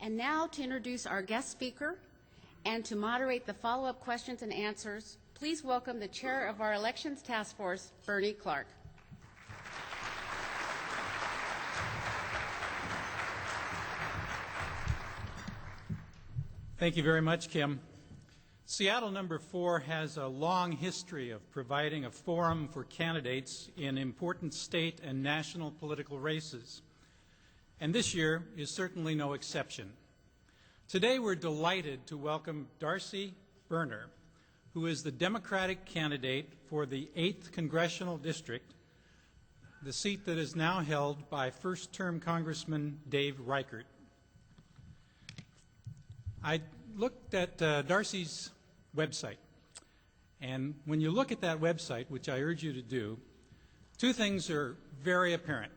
And now to introduce our guest speaker and to moderate the follow-up questions and answers, please welcome the chair of our Elections Task Force, Bernie Clark. Thank you very much, Kim. Seattle number 4 has a long history of providing a forum for candidates in important state and national political races. And this year is certainly no exception. Today we're delighted to welcome Darcy Burner, who is the Democratic candidate for the 8th Congressional District, the seat that is now held by first-term Congressman Dave Reichert. I looked at Darcy's website, and when you look at that website, which I urge you to do, two things are very apparent.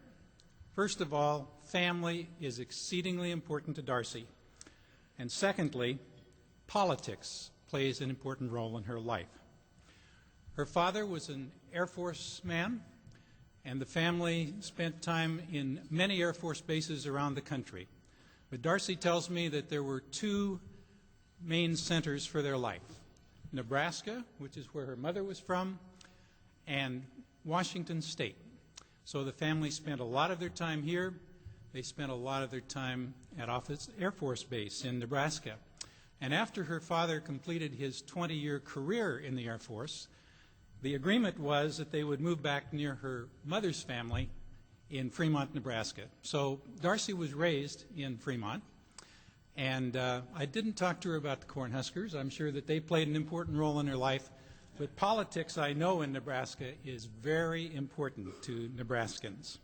First of all, family is exceedingly important to Darcy. And secondly, politics plays an important role in her life. Her father was an Air Force man, and the family spent time in many Air Force bases around the country. But Darcy tells me that there were two main centers for their life: Nebraska, which is where her mother was from, and Washington State. So the family spent a lot of their time here. They spent a lot of their time at Offutt Air Force Base in Nebraska. And after her father completed his 20-year career in the Air Force, the agreement was that they would move back near her mother's family in Fremont, Nebraska. So Darcy was raised in Fremont, and I didn't talk to her about the Cornhuskers. I'm sure that they played an important role in her life, but politics, I know, in Nebraska is very important to Nebraskans.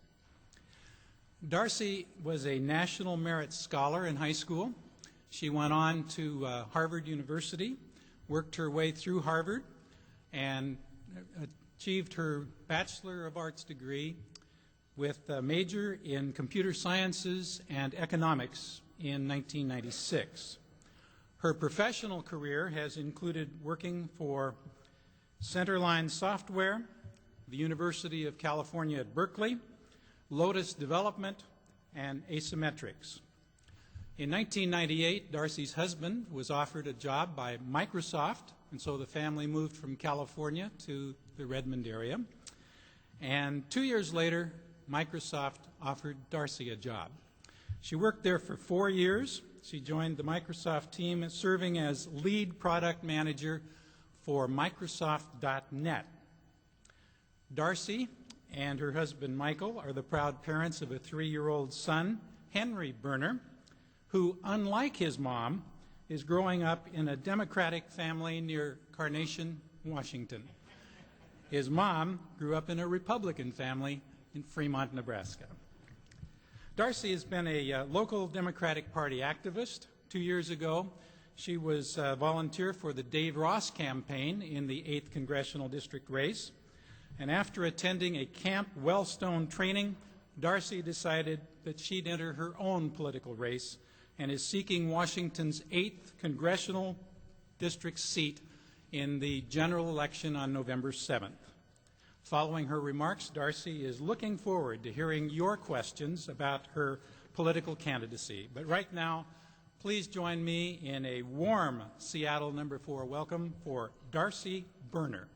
Darcy was a National Merit Scholar in high school. She went on to Harvard University, worked her way through Harvard, and achieved her Bachelor of Arts degree with a major in computer sciences and economics in 1996. Her professional career has included working for Centerline Software, the University of California at Berkeley, Lotus Development, and Asymmetrics. In 1998, Darcy's husband was offered a job by Microsoft, and so the family moved from California to the Redmond area. And 2 years later, Microsoft offered Darcy a job. She worked there for 4 years. She joined the Microsoft team serving as lead product manager for Microsoft.net. Darcy and her husband Michael are the proud parents of a 3-year-old son, Henry Burner, who, unlike his mom, is growing up in a Democratic family near Carnation, Washington. His mom grew up in a Republican family in Fremont, Nebraska. Darcy has been a local Democratic Party activist. 2 years ago, she was a volunteer for the Dave Ross campaign in the 8th Congressional District race. And after attending a Camp Wellstone training, Darcy decided that she'd enter her own political race and is seeking Washington's 8th Congressional District seat in the general election on November 7th. Following her remarks, Darcy is looking forward to hearing your questions about her political candidacy. But right now, please join me in a warm Seattle number 4 welcome for Darcy Burner.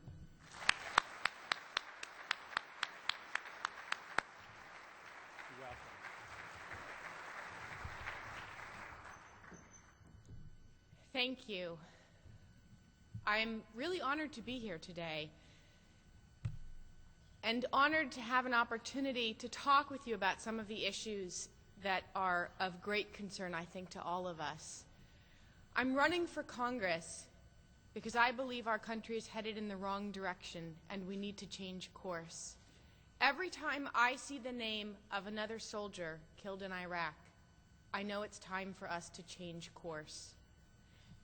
Thank you. I'm really honored to be here today and honored to have an opportunity to talk with you about some of the issues that are of great concern, I think, to all of us. I'm running for Congress because I believe our country is headed in the wrong direction and we need to change course. Every time I see the name of another soldier killed in Iraq, I know it's time for us to change course.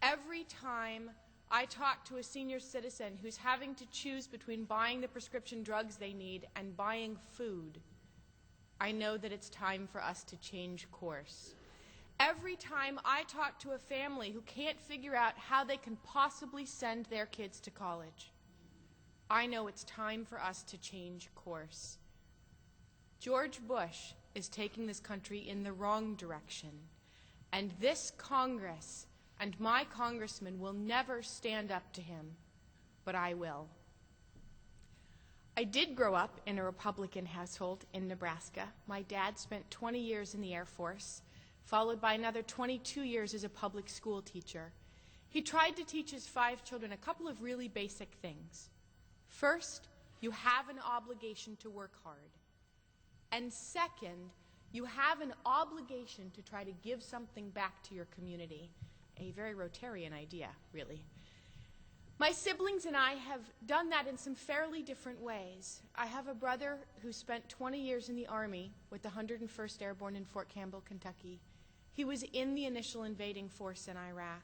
Every time I talk to a senior citizen who's having to choose between buying the prescription drugs they need and buying food, I know that it's time for us to change course. Every time I talk to a family who can't figure out how they can possibly send their kids to college, I know it's time for us to change course. George Bush is taking this country in the wrong direction, And this Congress and my congressman will never stand up to him, but I will. I did grow up in a Republican household in Nebraska. My dad spent 20 years in the Air Force, followed by another 22 years as a public school teacher. He tried to teach his 5 children a couple of really basic things. First, you have an obligation to work hard. And second, you have an obligation to try to give something back to your community. A very Rotarian idea, really. My siblings and I have done that in some fairly different ways. I have a brother who spent 20 years in the Army with the 101st Airborne in Fort Campbell, Kentucky. He was in the initial invading force in Iraq.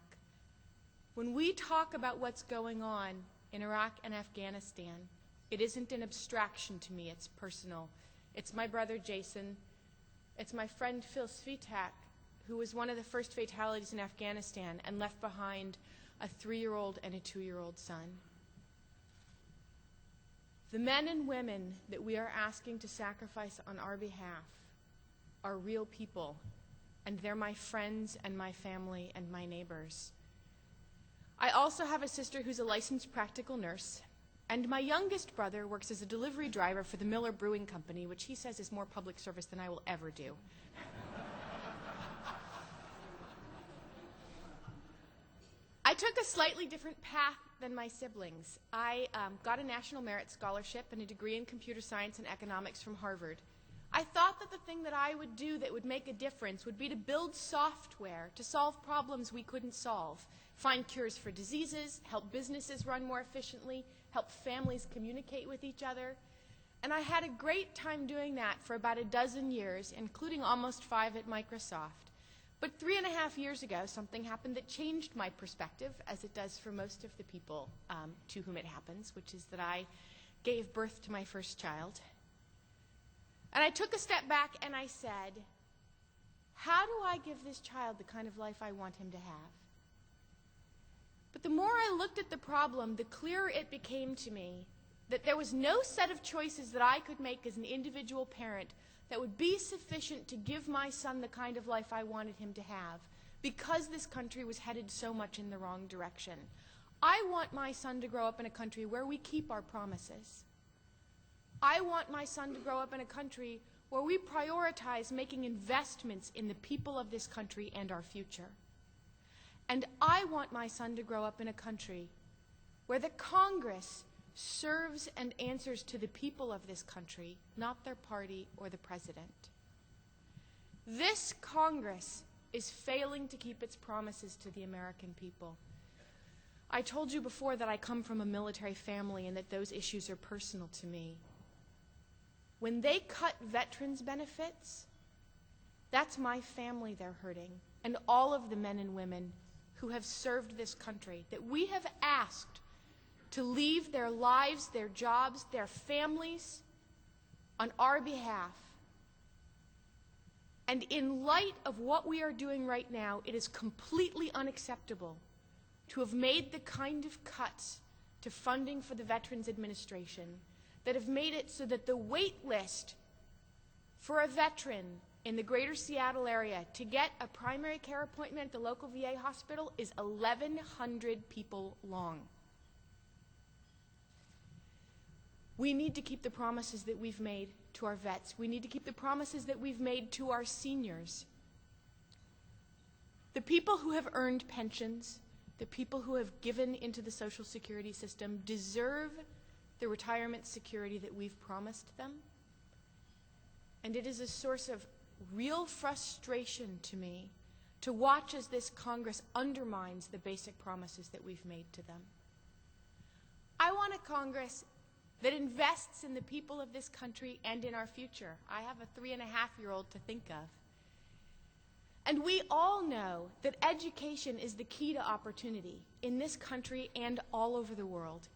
When we talk about what's going on in Iraq and Afghanistan, it isn't an abstraction to me, it's personal. It's my brother Jason, it's my friend Phil Svitak, who was one of the first fatalities in Afghanistan and left behind a 3-year-old and a 2-year-old son. The men and women that we are asking to sacrifice on our behalf are real people, and they're my friends and my family and my neighbors. I also have a sister who's a licensed practical nurse, and my youngest brother works as a delivery driver for the Miller Brewing Company, which he says is more public service than I will ever do. I took a slightly different path than my siblings. I got a National Merit Scholarship and a degree in computer science and economics from Harvard. I thought that the thing that I would do that would make a difference would be to build software to solve problems we couldn't solve, find cures for diseases, help businesses run more efficiently, help families communicate with each other. And I had a great time doing that for about a dozen years, including almost 5 at Microsoft. But 3.5 years ago, something happened that changed my perspective, as it does for most of the people to whom it happens, which is that I gave birth to my first child. And I took a step back and I said, how do I give this child the kind of life I want him to have? But the more I looked at the problem, the clearer it became to me that there was no set of choices that I could make as an individual parent that would be sufficient to give my son the kind of life I wanted him to have, because this country was headed so much in the wrong direction. I want my son to grow up in a country where we keep our promises. I want my son to grow up in a country where we prioritize making investments in the people of this country and our future. And I want my son to grow up in a country where the Congress serves and answers to the people of this country, not their party or the president. This Congress is failing to keep its promises to the American people. I told you before that I come from a military family and that those issues are personal to me. When they cut veterans' benefits, that's my family they're hurting, and all of the men and women who have served this country, that we have asked to leave their lives, their jobs, their families on our behalf. And in light of what we are doing right now, it is completely unacceptable to have made the kind of cuts to funding for the Veterans Administration that have made it so that the wait list for a veteran in the greater Seattle area to get a primary care appointment at the local VA hospital is 1,100 people long. We need to keep the promises that we've made to our vets. We need to keep the promises that we've made to our seniors. The people who have earned pensions, the people who have given into the Social Security system deserve the retirement security that we've promised them. And it is a source of real frustration to me to watch as this Congress undermines the basic promises that we've made to them. I want a Congress that invests in the people of this country and in our future. I have a 3.5-year-old to think of. And we all know that education is the key to opportunity in this country and all over the world.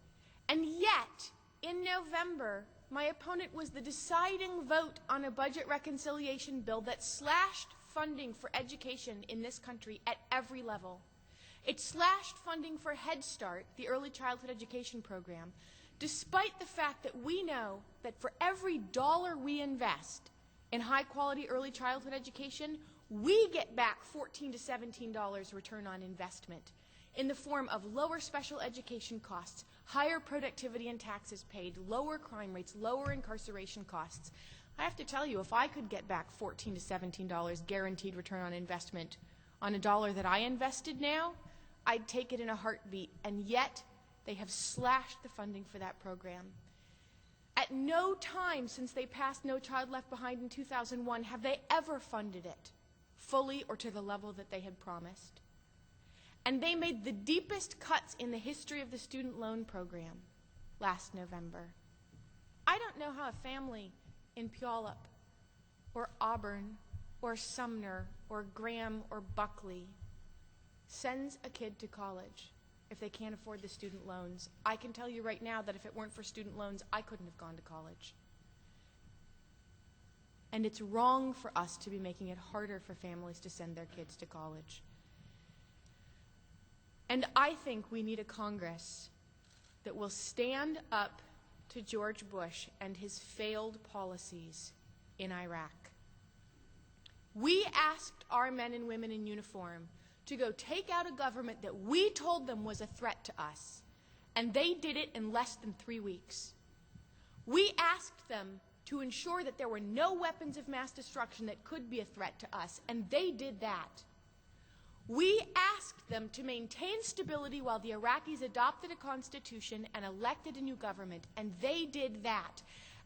And yet, in November, my opponent was the deciding vote on a budget reconciliation bill that slashed funding for education in this country at every level. It slashed funding for Head Start, the early childhood education program, despite the fact that we know that for every dollar we invest in high-quality early childhood education, we get back $14 to $17 return on investment in the form of lower special education costs, higher productivity and taxes paid, lower crime rates, lower incarceration costs. I have to tell you, if I could get back $14 to $17 guaranteed return on investment on a dollar that I invested now, I'd take it in a heartbeat. And yet, they have slashed the funding for that program. At no time since they passed No Child Left Behind in 2001 have they ever funded it fully or to the level that they had promised. And they made the deepest cuts in the history of the student loan program last November. I don't know how a family in Puyallup or Auburn or Sumner or Graham or Buckley sends a kid to college if they can't afford the student loans. I can tell you right now that if it weren't for student loans, I couldn't have gone to college. And it's wrong for us to be making it harder for families to send their kids to college. And I think we need a Congress that will stand up to George Bush and his failed policies in Iraq. We asked our men and women in uniform to go take out a government that we told them was a threat to us, and they did it in less than 3 weeks. We asked them to ensure that there were no weapons of mass destruction that could be a threat to us, and they did that. We asked them to maintain stability while the Iraqis adopted a constitution and elected a new government, and they did that.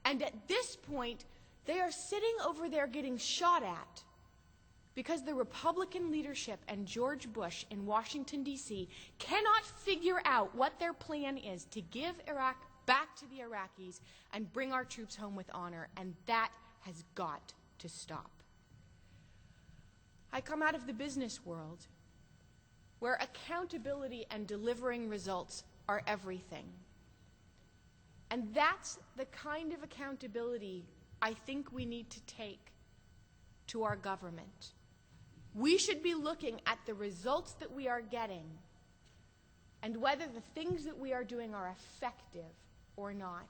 And at this point, they are sitting over there getting shot at because the Republican leadership and George Bush in Washington, D.C. cannot figure out what their plan is to give Iraq back to the Iraqis and bring our troops home with honor, and that has got to stop. I come out of the business world where accountability and delivering results are everything. And that's the kind of accountability I think we need to take to our government. We should be looking at the results that we are getting and whether the things that we are doing are effective or not.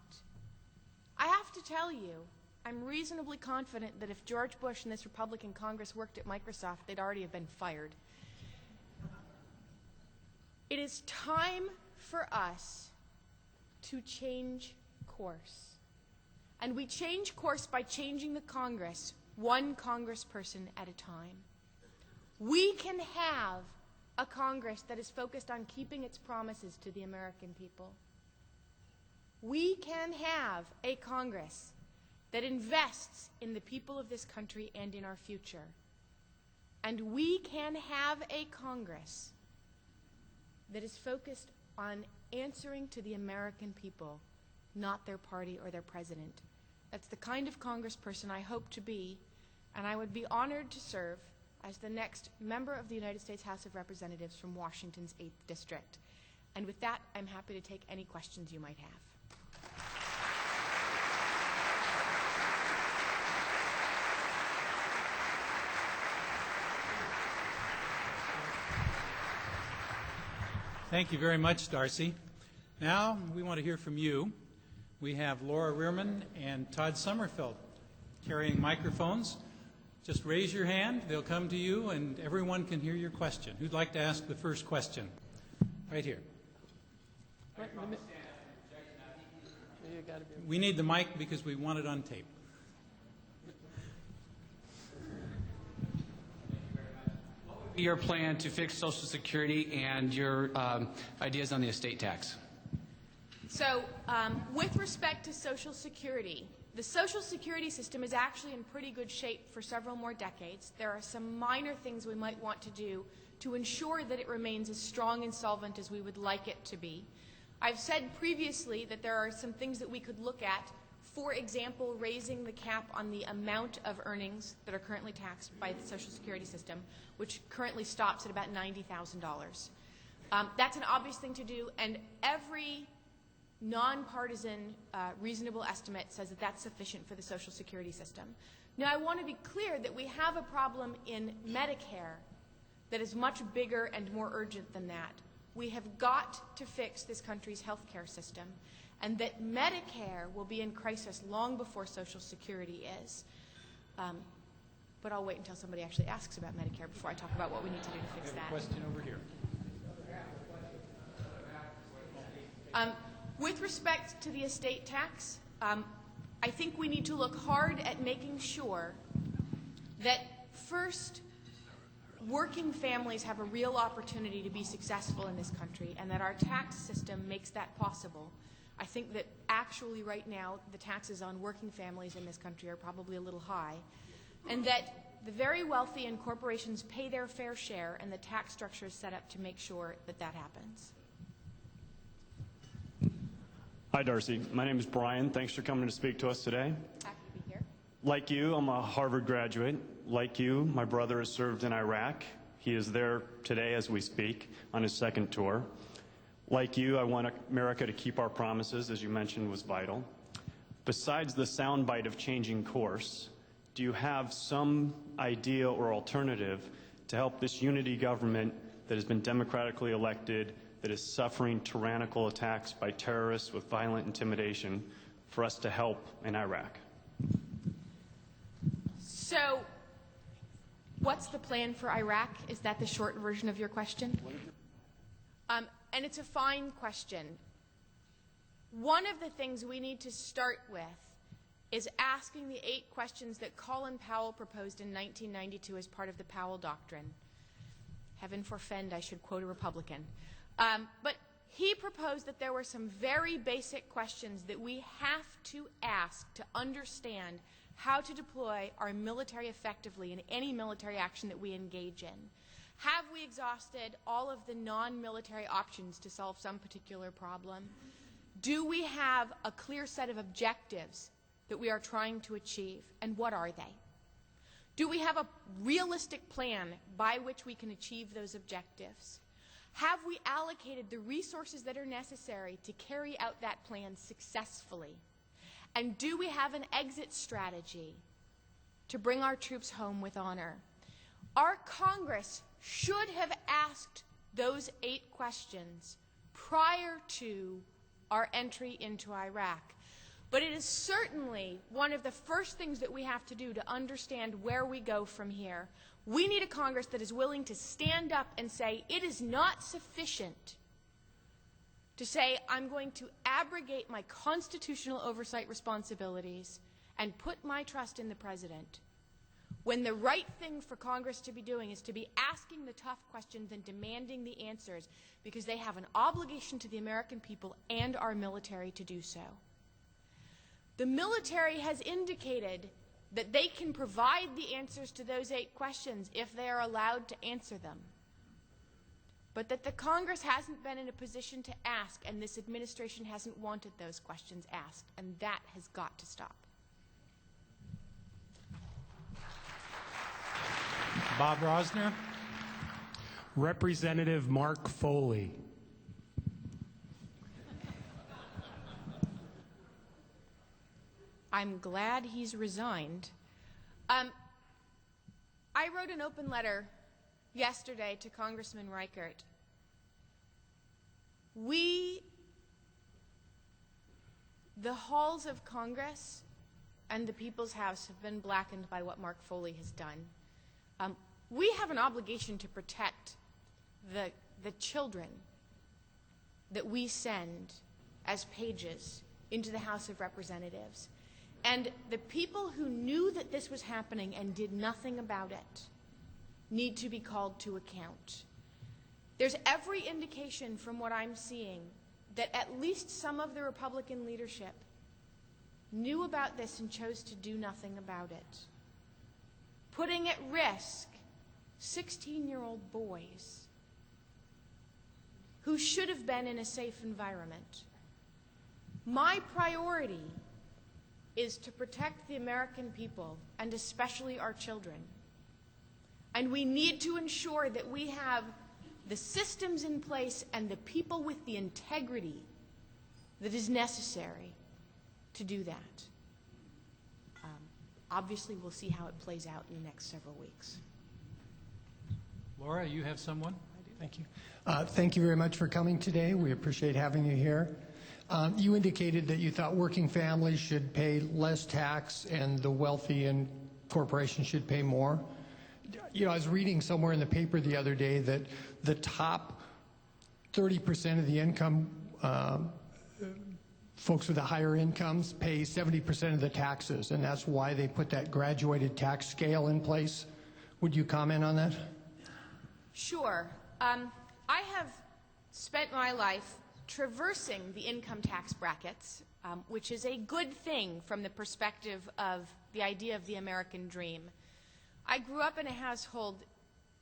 I have to tell you, I'm reasonably confident that if George Bush and this Republican Congress worked at Microsoft, they'd already have been fired. It is time for us to change course. And we change course by changing the Congress, one congressperson at a time. We can have a Congress that is focused on keeping its promises to the American people. We can have a Congress that invests in the people of this country and in our future. And we can have a Congress that is focused on answering to the American people, not their party or their president. That's the kind of congressperson I hope to be, and I would be honored to serve as the next member of the United States House of Representatives from Washington's 8th District. And with that, I'm happy to take any questions you might have. Thank you very much, Darcy. Now we want to hear from you. We have Laura Rearman and Todd Sommerfeld carrying microphones. Just raise your hand, they'll come to you, and everyone can hear your question. Who'd like to ask the first question? Right here. We need the mic because we want it on tape. What would be your plan to fix Social Security and your ideas on the estate tax? So, with respect to Social Security, the Social Security system is actually in pretty good shape for several more decades. There are some minor things we might want to do to ensure that it remains as strong and solvent as we would like it to be. I've said previously that there are some things that we could look at. For example, raising the cap on the amount of earnings that are currently taxed by the Social Security system, which currently stops at about $90,000. That's an obvious thing to do, and every nonpartisan reasonable estimate says that that's sufficient for the Social Security system. Now, I want to be clear that we have a problem in Medicare that is much bigger and more urgent than that. We have got to fix this country's health care system, and that Medicare will be in crisis long before Social Security is. but I'll wait until somebody actually asks about Medicare before I talk about what we need to do to fix that. Question over here. With respect to the estate tax, I think we need to look hard at making sure that first, working families have a real opportunity to be successful in this country, and that our tax system makes that possible. I think that actually right now the taxes on working families in this country are probably a little high, and that the very wealthy and corporations pay their fair share, and the tax structure is set up to make sure that that happens. Hi, Darcy. My name is Brian. Thanks for coming to speak to us today. Happy to be here. Like you, I'm a Harvard graduate. Like you, my brother has served in Iraq. He is there today as we speak on his second tour. Like you, I want America to keep our promises, as you mentioned was vital. Besides the soundbite of changing course, do you have some idea or alternative to help this unity government that has been democratically elected, that is suffering tyrannical attacks by terrorists with violent intimidation, for us to help in Iraq? So, what's the plan for Iraq? Is that the short version of your question? And it's a fine question. One of the things we need to start with is asking the 8 questions that Colin Powell proposed in 1992 as part of the Powell Doctrine. Heaven forfend, I should quote a Republican. But he proposed that there were some very basic questions that we have to ask to understand how to deploy our military effectively in any military action that we engage in. Have we exhausted all of the non-military options to solve some particular problem? Do we have a clear set of objectives that we are trying to achieve, and what are they? Do we have a realistic plan by which we can achieve those objectives? Have we allocated the resources that are necessary to carry out that plan successfully? And do we have an exit strategy to bring our troops home with honor? Our Congress should have asked those 8 questions prior to our entry into Iraq. But it is certainly one of the first things that we have to do to understand where we go from here. We need a Congress that is willing to stand up and say, it is not sufficient to say, I'm going to abrogate my constitutional oversight responsibilities and put my trust in the President, when the right thing for Congress to be doing is to be asking the tough questions and demanding the answers, because they have an obligation to the American people and our military to do so. The military has indicated that they can provide the answers to those 8 questions if they are allowed to answer them, but that the Congress hasn't been in a position to ask, and this administration hasn't wanted those questions asked, and that has got to stop. Bob Rosner. Representative Mark Foley. I'm glad he's resigned. I wrote an open letter yesterday to Congressman Reichert. The halls of Congress and the People's House have been blackened by what Mark Foley has done. We have an obligation to protect the children that we send as pages into the House of Representatives. And the people who knew that this was happening and did nothing about it need to be called to account. There's every indication from what I'm seeing that at least some of the Republican leadership knew about this and chose to do nothing about it, putting at risk 16-year-old boys who should have been in a safe environment. My priority is to protect the American people, and especially our children. And we need to ensure that we have the systems in place and the people with the integrity that is necessary to do that. Obviously, we'll see how it plays out in the next several weeks. Laura, you have someone? Thank you. Thank you very much for coming today. We appreciate having you here. You indicated that you thought working families should pay less tax and the wealthy and corporations should pay more. You know, I was reading somewhere in the paper the other day that the top 30% of the income, folks with the higher incomes pay 70% of the taxes, and that's why they put that graduated tax scale in place. Would you comment on that? Sure. I have spent my life traversing the income tax brackets, which is a good thing from the perspective of the idea of the American dream. I grew up in a household,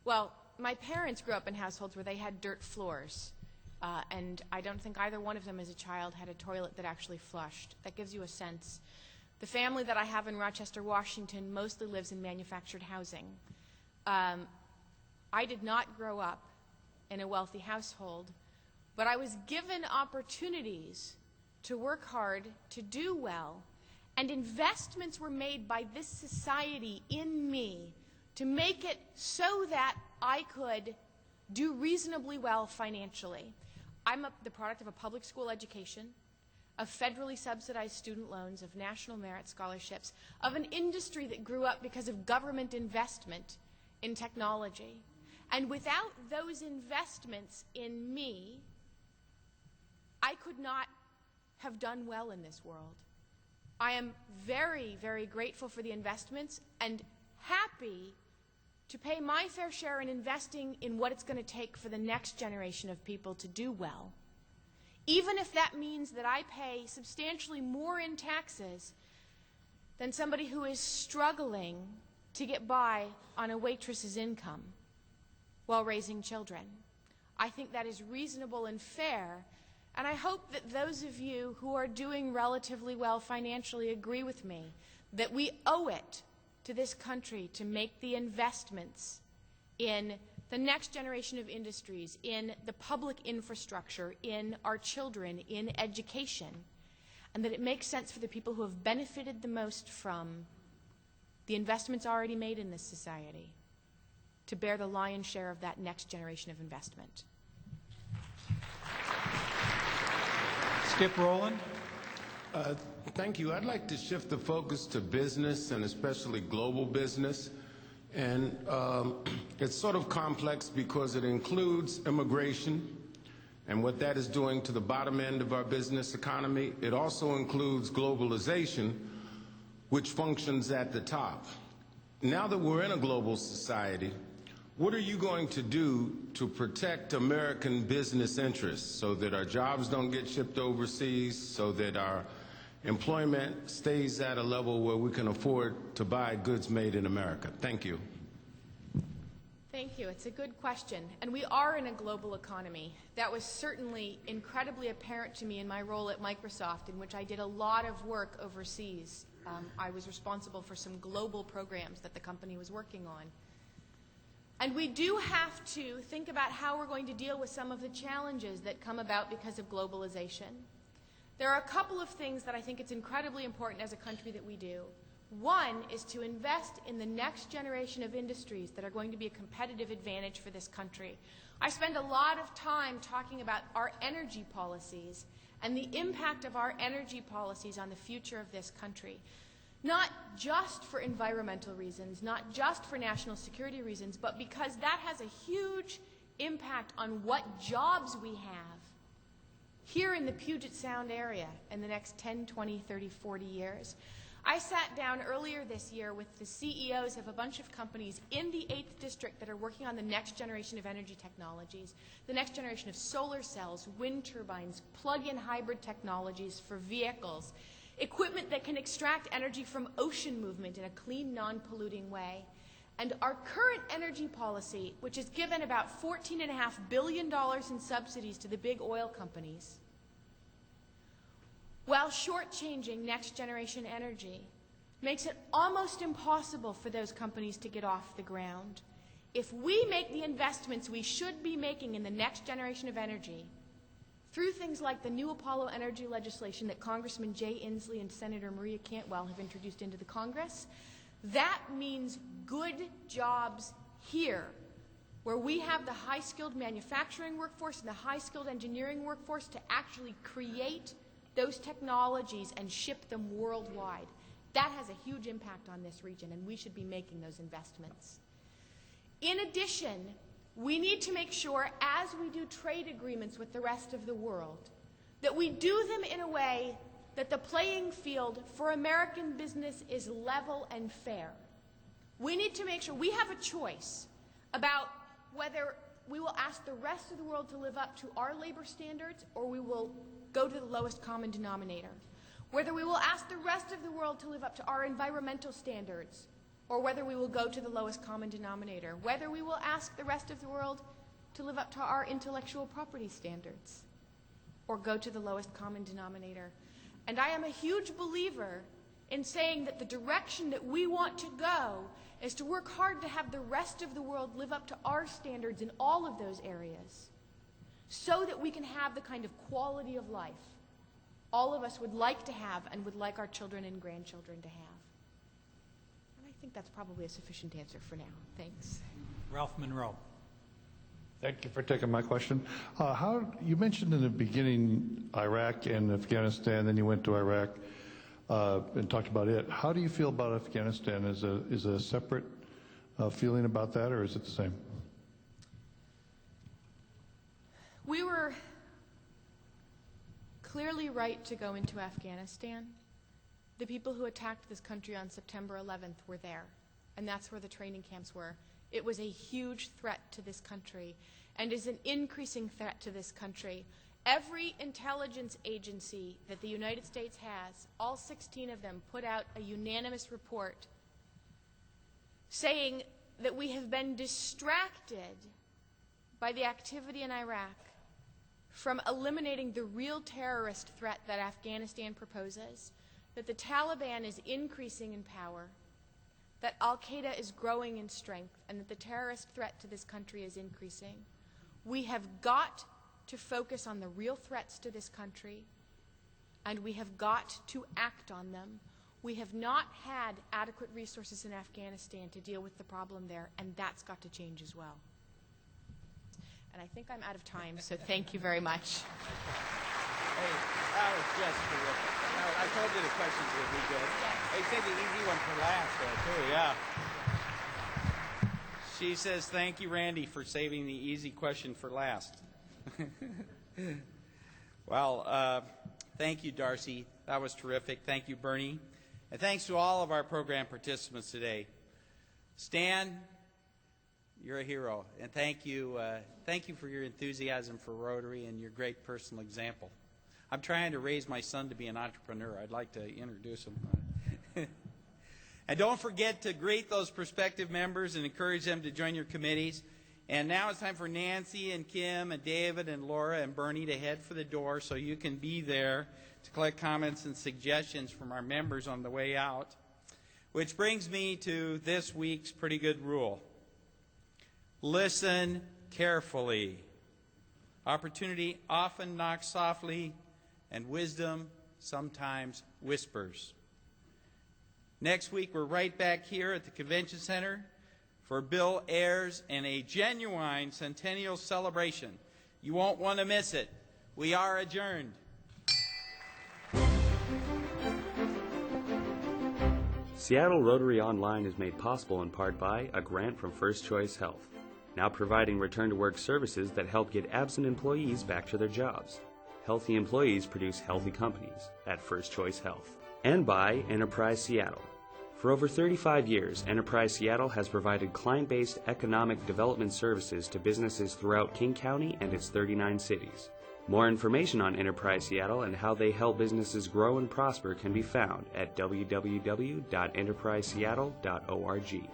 well, my parents grew up in households where they had dirt floors, and I don't think either one of them as a child had a toilet that actually flushed. That gives you a sense. The family that I have in Rochester, Washington mostly lives in manufactured housing. I did not grow up in a wealthy household, but I was given opportunities to work hard, to do well, and investments were made by this society in me to make it so that I could do reasonably well financially. I'm the product of a public school education, of federally subsidized student loans, of national merit scholarships, of an industry that grew up because of government investment in technology. And without those investments in me, I could not have done well in this world. I am very, very grateful for the investments and happy to pay my fair share in investing in what it's going to take for the next generation of people to do well, even if that means that I pay substantially more in taxes than somebody who is struggling to get by on a waitress's income while raising children. I think that is reasonable and fair, and I hope that those of you who are doing relatively well financially agree with me that we owe it to this country to make the investments in the next generation of industries, in the public infrastructure, in our children, in education, and that it makes sense for the people who have benefited the most from the investments already made in this society to bear the lion's share of that next generation of investment. Skip Rowland. Thank you. I'd like to shift the focus to business, and especially global business. And it's sort of complex because it includes immigration and what that is doing to the bottom end of our business economy. It also includes globalization, which functions at the top. Now that we're in a global society, what are you going to do to protect American business interests so that our jobs don't get shipped overseas, so that our employment stays at a level where we can afford to buy goods made in America? Thank you. Thank you. It's a good question. And we are in a global economy. That was certainly incredibly apparent to me in my role at Microsoft, in which I did a lot of work overseas. I was responsible for some global programs that the company was working on. And we do have to think about how we're going to deal with some of the challenges that come about because of globalization. There are a couple of things that I think it's incredibly important as a country that we do. One is to invest in the next generation of industries that are going to be a competitive advantage for this country. I spend a lot of time talking about our energy policies and the impact of our energy policies on the future of this country. Not just for environmental reasons, not just for national security reasons, but because that has a huge impact on what jobs we have here in the Puget Sound area in the next 10, 20, 30, 40 years. I sat down earlier this year with the CEOs of a bunch of companies in the 8th District that are working on the next generation of energy technologies, the next generation of solar cells, wind turbines, plug-in hybrid technologies for vehicles, equipment that can extract energy from ocean movement in a clean, non-polluting way. And our current energy policy, which has given about $14.5 billion in subsidies to the big oil companies, while shortchanging next-generation energy, makes it almost impossible for those companies to get off the ground. If we make the investments we should be making in the next generation of energy, through things like the new Apollo energy legislation that Congressman Jay Inslee and Senator Maria Cantwell have introduced into the Congress, that means good jobs here, where we have the high-skilled manufacturing workforce and the high-skilled engineering workforce to actually create those technologies and ship them worldwide. That has a huge impact on this region, and we should be making those investments. In addition, we need to make sure, as we do trade agreements with the rest of the world, that we do them in a way that the playing field for American business is level and fair. We need to make sure we have a choice about whether we will ask the rest of the world to live up to our labor standards or we will go to the lowest common denominator. Whether we will ask the rest of the world to live up to our environmental standards or whether we will go to the lowest common denominator. Whether we will ask the rest of the world to live up to our intellectual property standards or go to the lowest common denominator. And I am a huge believer in saying that the direction that we want to go is to work hard to have the rest of the world live up to our standards in all of those areas so that we can have the kind of quality of life all of us would like to have and would like our children and grandchildren to have. And I think that's probably a sufficient answer for now. Thanks. Ralph Monroe. Thank you for taking my question. You mentioned in the beginning Iraq and Afghanistan, then you went to Iraq and talked about it. How do you feel about Afghanistan? Is a separate feeling about that, or is it the same? We were clearly right to go into Afghanistan. The people who attacked this country on September 11th were there, and that's where the training camps were. It was a huge threat to this country and is an increasing threat to this country. Every intelligence agency that the United States has, all 16 of them, put out a unanimous report saying that we have been distracted by the activity in Iraq from eliminating the real terrorist threat that Afghanistan proposes, that the Taliban is increasing in power, that Al-Qaeda is growing in strength, and that the terrorist threat to this country is increasing. We have got to focus on the real threats to this country, and we have got to act on them. We have not had adequate resources in Afghanistan to deal with the problem there, and that's got to change as well. And I think I'm out of time, so thank you very much. Hey, that was just terrific. I told you the questions would be good. Hey, save the easy one for last, too, yeah. She says, thank you, Randy, for saving the easy question for last. Well, thank you, Darcy. That was terrific. Thank you, Bernie. And thanks to all of our program participants today. Stan, you're a hero. And thank you for your enthusiasm for Rotary and your great personal example. I'm trying to raise my son to be an entrepreneur. I'd like to introduce him. And don't forget to greet those prospective members and encourage them to join your committees. And now it's time for Nancy and Kim and David and Laura and Bernie to head for the door so you can be there to collect comments and suggestions from our members on the way out. Which brings me to this week's pretty good rule. Listen carefully. Opportunity often knocks softly, and wisdom sometimes whispers. Next week, we're right back here at the Convention Center for Bill Ayers and a genuine centennial celebration. You won't want to miss it. We are adjourned. Seattle Rotary Online is made possible in part by a grant from First Choice Health, now providing return-to-work services that help get absent employees back to their jobs. Healthy employees produce healthy companies at First Choice Health. And by Enterprise Seattle. For over 35 years, Enterprise Seattle has provided client-based economic development services to businesses throughout King County and its 39 cities. More information on Enterprise Seattle and how they help businesses grow and prosper can be found at www.enterpriseseattle.org.